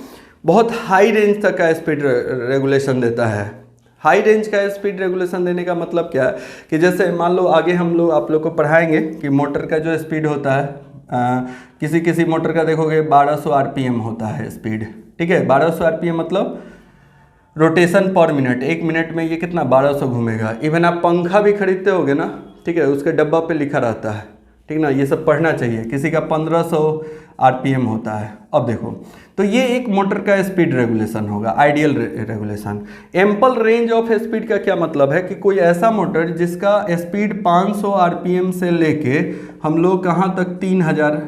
[SPEAKER 1] बहुत हाई रेंज तक का स्पीड रेगुलेशन देता है। हाई रेंज का स्पीड रेगुलेशन देने का मतलब क्या है कि जैसे मान लो आगे हम लोग आप लोग को पढ़ाएंगे कि मोटर का जो स्पीड होता है, किसी किसी मोटर का देखोगे 1200 आरपीएम होता है स्पीड। ठीक है, 1200 आरपीएम मतलब रोटेशन पर मिनट, 1 मिनट में ये कितना 1200 घूमेगा। इवन आप पंखा भी खरीदते होगे ना, ठीक है, उसके डब्बा पे लिखा रहता है। ठीक ना, ये सब पढ़ना चाहिए। किसी का 1500 आरपीएम होता है। अब देखो, तो ये एक मोटर का स्पीड रेगुलेशन होगा, ideal regulation. Ample range of speed का क्या मतलब है कि कोई ऐसा मोटर जिसका स्पीड 500 आरपीएम से लेके हम लोग कहाँ तक 3000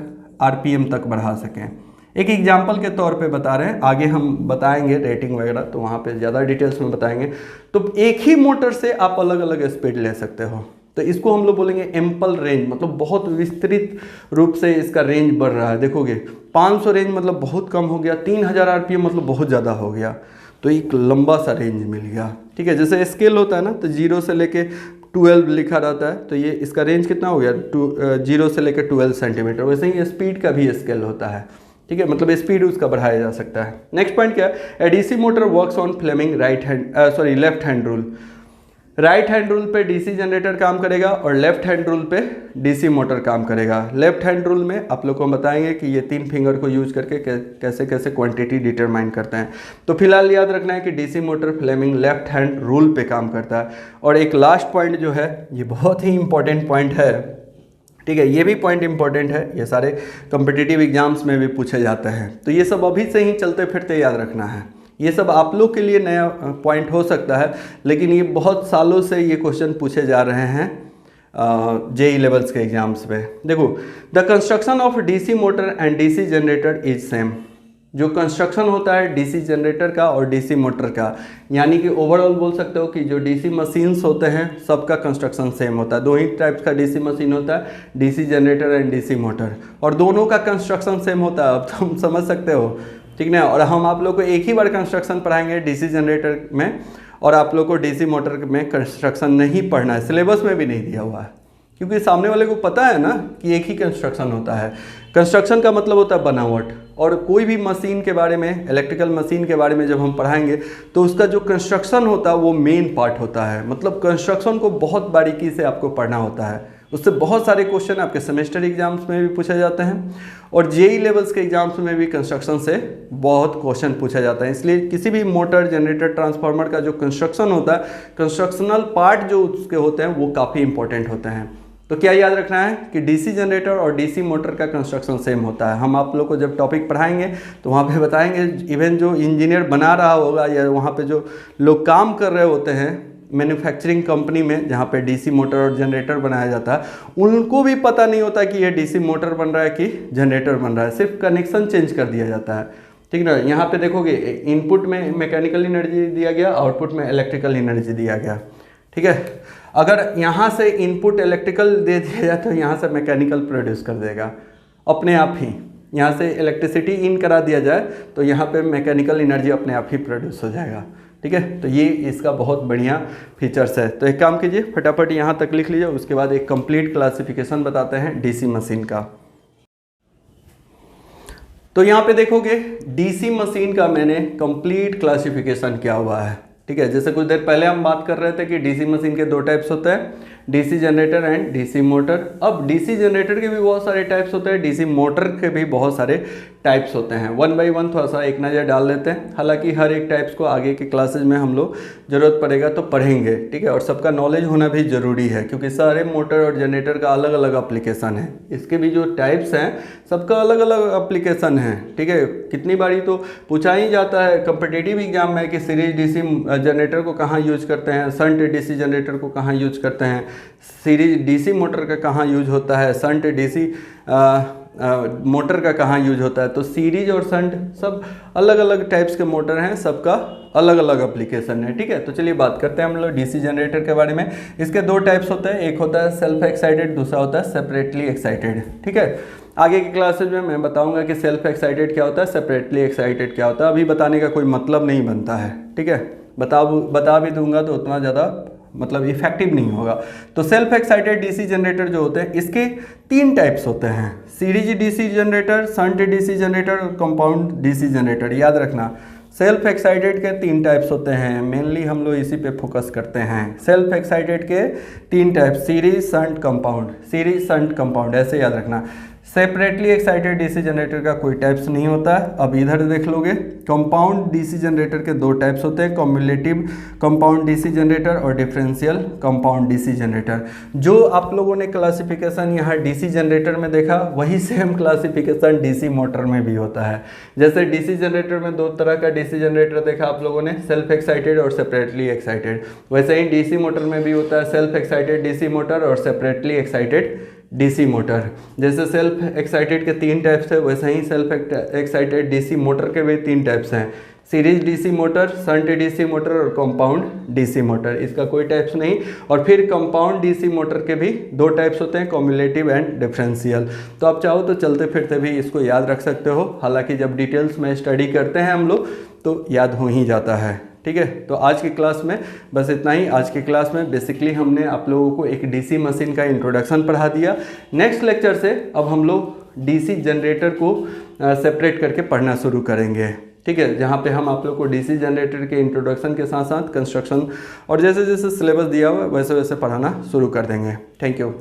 [SPEAKER 1] आरपीएम तक बढ़ा सकें। एक एग्जाम्पल के तौर पे बता रहे हैं, आगे हम बताएंगे रेटिंग वगैरह, तो वहाँ पे ज़्यादा डिटेल्स में बताएंगे। तो एक ही मोटर से आप अलग अलग स्पीड ले सकते हो, तो इसको हम लोग बोलेंगे एम्पल रेंज। मतलब बहुत विस्तृत रूप से इसका रेंज बढ़ रहा है। देखोगे 500 रेंज मतलब बहुत कम हो गया, 3000 आरपीएम मतलब बहुत ज़्यादा हो गया, तो एक लंबा सा रेंज मिल गया। ठीक है, जैसे स्केल होता है ना, तो 0 से लेके 12 लिखा रहता है, तो ये इसका रेंज कितना हो गया 0 से लेकर 12 सेंटीमीटर। वैसे ही स्पीड का भी स्केल होता है। ठीक है, मतलब स्पीड उसका बढ़ाया जा सकता है। नेक्स्ट पॉइंट क्या है, a DC motor works on Fleming left hand rule. Right hand rule पे डीसी जनरेटर काम करेगा और लेफ्ट हैंड रूल पे डीसी मोटर काम करेगा। लेफ्ट हैंड रूल में आप लोग को बताएंगे कि ये 3 फिंगर को यूज करके कैसे कैसे क्वांटिटी डिटरमाइन करते हैं। तो फिलहाल याद रखना है कि DC motor Fleming left hand rule पे काम करता है। और एक लास्ट पॉइंट जो है, ये बहुत ही इंपॉर्टेंट पॉइंट है। ठीक है, ये भी पॉइंट इंपॉर्टेंट है, ये सारे कॉम्पिटिटिव एग्जाम्स में भी पूछे जाते हैं। तो ये सब अभी से ही चलते फिरते याद रखना है। ये सब आप लोग के लिए नया पॉइंट हो सकता है, लेकिन ये बहुत सालों से ये क्वेश्चन पूछे जा रहे हैं जेई लेवल्स के एग्जाम्स पे। देखो, the construction of DC motor and DC generator is same. जो कंस्ट्रक्शन होता है डीसी जनरेटर का और डीसी मोटर का, यानी कि ओवरऑल बोल सकते हो कि जो डीसी मशीन्स होते हैं सबका कंस्ट्रक्शन सेम होता है। 2 ही टाइप्स का डीसी मशीन होता है, DC generator and DC motor, और दोनों का कंस्ट्रक्शन सेम होता है। अब तुम समझ सकते हो, ठीक ना। और हम आप लोग को एक ही बार कंस्ट्रक्शन पढ़ाएंगे डीसी जनरेटर में, और आप लोग को डीसी मोटर में कंस्ट्रक्शन नहीं पढ़ना है, सिलेबस में भी नहीं दिया हुआ है, क्योंकि सामने वाले को पता है ना कि एक ही कंस्ट्रक्शन होता है। कंस्ट्रक्शन का मतलब होता है बनावट, और कोई भी मशीन के बारे में, इलेक्ट्रिकल मशीन के बारे में जब हम पढ़ाएंगे तो उसका जो कंस्ट्रक्शन होता है वो मेन पार्ट होता है। मतलब कंस्ट्रक्शन को बहुत बारीकी से आपको पढ़ना होता है, उससे बहुत सारे क्वेश्चन आपके सेमेस्टर एग्जाम्स में भी पूछे जाते हैं और जेई लेवल्स के एग्जाम्स में भी कंस्ट्रक्शन से बहुत क्वेश्चन पूछा जाता है। इसलिए किसी भी मोटर, जनरेटर, ट्रांसफार्मर का जो कंस्ट्रक्शन होता है, कंस्ट्रक्शनल पार्ट जो उसके होते हैं वो काफ़ी इंपॉर्टेंट होते हैं। तो क्या याद रखना है कि डीसी जनरेटर और डीसी मोटर का कंस्ट्रक्शन सेम होता है। हम आप लोग को जब टॉपिक पढ़ाएंगे तो वहाँ पे बताएंगे, इवन जो इंजीनियर बना रहा होगा या वहाँ पे जो लोग काम कर रहे होते हैं मैन्युफैक्चरिंग कंपनी में जहाँ पे डीसी मोटर और जनरेटर बनाया जाता है, उनको भी पता नहीं होता कि ये डीसी मोटर बन रहा है कि जनरेटर बन रहा है, सिर्फ कनेक्शन चेंज कर दिया जाता है। ठीक ना, यहाँ पे देखोगे इनपुट में मैकेनिकल एनर्जी दिया गया, आउटपुट में इलेक्ट्रिकल एनर्जी दिया गया। ठीक है, अगर यहाँ से इनपुट इलेक्ट्रिकल दे दिया जाए तो यहाँ से मैकेनिकल प्रोड्यूस कर देगा अपने आप ही। यहाँ से इलेक्ट्रिसिटी इन करा दिया जाए तो यहाँ पे मैकेनिकल एनर्जी अपने आप ही प्रोड्यूस हो जाएगा। ठीक है, तो ये इसका बहुत बढ़िया फीचर्स है। तो एक काम कीजिए, फटाफट यहाँ तक लिख लीजिए, उसके बाद एक कंप्लीट क्लासिफिकेशन बताते हैं डीसी मशीन का। तो यहाँ पे देखोगे डीसी मशीन का मैंने कंप्लीट क्लासिफिकेशन किया हुआ है। ठीक है, जैसे कुछ देर पहले हम बात कर रहे थे कि डीसी मशीन के दो टाइप्स होते हैं, DC generator and DC motor. अब डीसी जनरेटर के भी बहुत सारे टाइप्स होते हैं, डीसी मोटर के भी बहुत सारे टाइप्स होते हैं। वन बाय वन थोड़ा सा एक नज़र डाल लेते हैं। हालांकि हर एक टाइप्स को आगे के क्लासेज में हम लोग ज़रूरत पड़ेगा तो पढ़ेंगे। ठीक है, और सबका नॉलेज होना भी ज़रूरी है, क्योंकि सारे मोटर और जनरेटर का अलग अलग एप्लीकेशन है। इसके भी जो टाइप्स हैं सबका अलग अलग एप्लीकेशन है। ठीक है, कितनी बारी तो पूछा ही जाता है कम्पिटिटिव एग्जाम में कि सीरीज डीसी जनरेटर को कहाँ यूज करते हैं, शंट डीसी जनरेटर को कहाँ यूज करते हैं, सीरीज डीसी मोटर का कहाँ यूज होता है, शंट डीसी मोटर का कहाँ यूज होता है। तो सीरीज और शंट सब अलग अलग टाइप्स के मोटर हैं, सबका अलग अलग एप्लीकेशन है। ठीक है, तो चलिए बात करते हैं हम लोग डीसी जनरेटर के बारे में। इसके दो टाइप्स होते हैं, एक होता है सेल्फ एक्साइटेड, दूसरा होता है सेपरेटली एक्साइटेड। ठीक है, आगे के क्लासेज में मैं बताऊंगा कि सेल्फ एक्साइटेड क्या होता है, सेपरेटली एक्साइटेड क्या होता है। अभी बताने का कोई मतलब नहीं बनता है। ठीक है, बता भी दूंगा तो उतना ज़्यादा मतलब इफेक्टिव नहीं होगा। तो सेल्फ एक्साइटेड डीसी जनरेटर जो होते हैं, इसके तीन टाइप्स होते हैं, series DC generator, shunt DC generator और कंपाउंड डीसी जनरेटर। याद रखना, सेल्फ एक्साइटेड के तीन टाइप्स होते हैं, मेनली हम लोग इसी पे फोकस करते हैं। सेल्फ एक्साइटेड के तीन types, series, shunt, compound, series, shunt, compound, ऐसे याद रखना। सेपरेटली एक्साइटेड डीसी जनरेटर का कोई टाइप्स नहीं होता है। अब इधर देख लोगे, कंपाउंड डीसी जनरेटर के दो टाइप्स होते हैं, कम्युलेटिव कंपाउंड डीसी जनरेटर और डिफरेंशियल कंपाउंड डीसी जनरेटर। जो आप लोगों ने क्लासिफिकेशन यहाँ डीसी जनरेटर में देखा, वही सेम क्लासिफिकेशन डीसी मोटर में भी होता है। जैसे डीसी जनरेटर में दो तरह का डीसी जनरेटर देखा आप लोगों ने, सेल्फ एक्साइटेड और सेपरेटली एक्साइटेड, वैसे ही डीसी मोटर में भी होता है सेल्फ एक्साइटेड डीसी मोटर और सेपरेटली एक्साइटेड डीसी मोटर। जैसे सेल्फ एक्साइटेड के तीन टाइप्स है, वैसे ही सेल्फ एक्साइटेड डीसी मोटर के भी तीन टाइप्स हैं, series DC motor, shunt DC motor और कंपाउंड डीसी मोटर। इसका कोई टाइप्स नहीं। और फिर कंपाउंड डीसी मोटर के भी दो टाइप्स होते हैं, कम्युलेटिव एंड डिफरेंशियल। तो आप चाहो तो चलते फिरते भी इसको याद रख सकते हो, हालांकि जब डिटेल्स में स्टडी करते हैं हम लोग तो याद हो ही जाता है। ठीक है, तो आज की क्लास में बस इतना ही। आज की क्लास में बेसिकली हमने आप लोगों को एक डीसी मशीन का इंट्रोडक्शन पढ़ा दिया। नेक्स्ट लेक्चर से अब हम लोग डीसी जनरेटर को सेपरेट करके पढ़ना शुरू करेंगे। ठीक है, जहाँ पे हम आप लोग को डीसी जनरेटर के इंट्रोडक्शन के साथ साथ कंस्ट्रक्शन और जैसे जैसे सिलेबस दिया हुआ है वैसे वैसे पढ़ाना शुरू कर देंगे। Thank you.